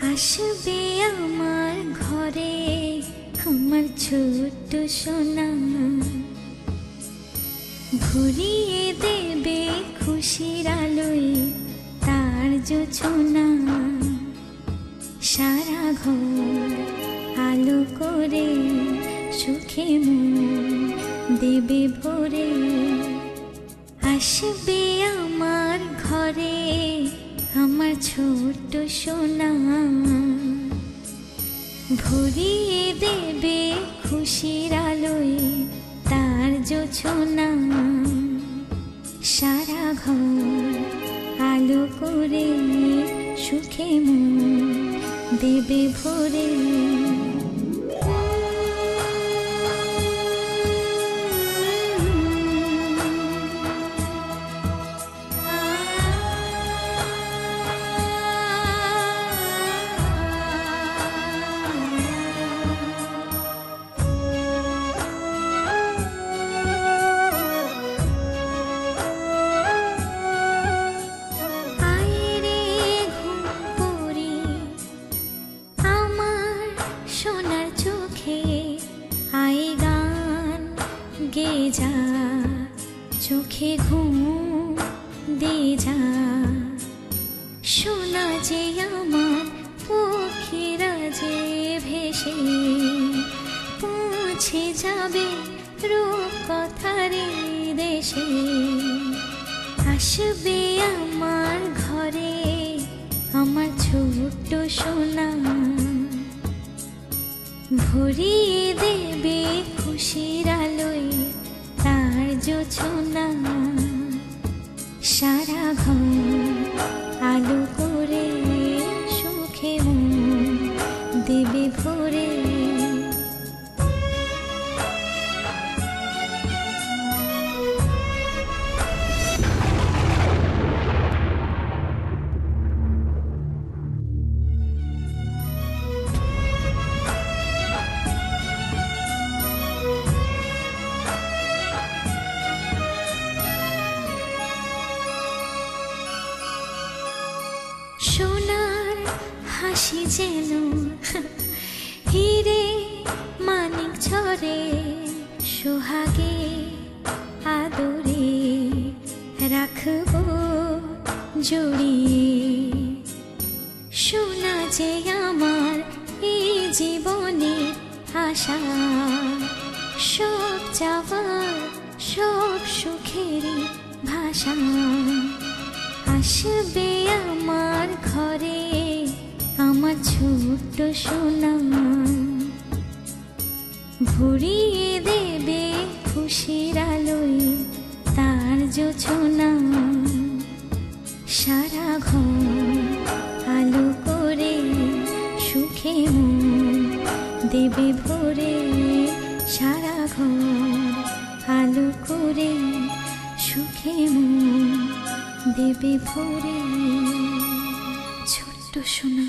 আসবে আমার ঘরে আমার ছোট্ট সোনা, ভরিয়ে দেবে খুশির আলোয় তার জোছনা। সারা ঘর আলো করে সুখে মন দেবে ভরে। আসবে আমার ঘরে আমার ছোট্ট সোনা, ভরিয়ে দেবে খুশির আলোয় তার জোছনা। সারা ঘর আলো করে সুখে মন দেবে ভরে। গে যা চোখে ঘুম দে যা, শোনা যে আমার পক্ষীরা যে ভেসে পৌঁছে যাবে রূপকথারে দেশে। আসবে আমার ঘরে আমার ছোট্ট সোনা, ভরিয়ে দেবে খুশির আলোয় তার জোছনা। সারা ঘর আলো করে সুখে মন দেবে ভরে। সোনার হাসি যেন হিরে মানিক ঝরে, সোহাগে আদরে রাখবো জড়িয়ে। সোনা যে আমার এই জীবনের আশা, সব চাওয়ার সব সুখেরই ভাষা। আসবে আমার ঘরে আমার ছোট্ট সোনা, ভরিয়ে দেবে খুশির আলোয় তার জোছনা। সারা ঘর আলো করে সুখে মন দেবে ভরে। সারা ঘর আলো করে সুখে মন দেবে ভরে। ছোট্ট সোনা।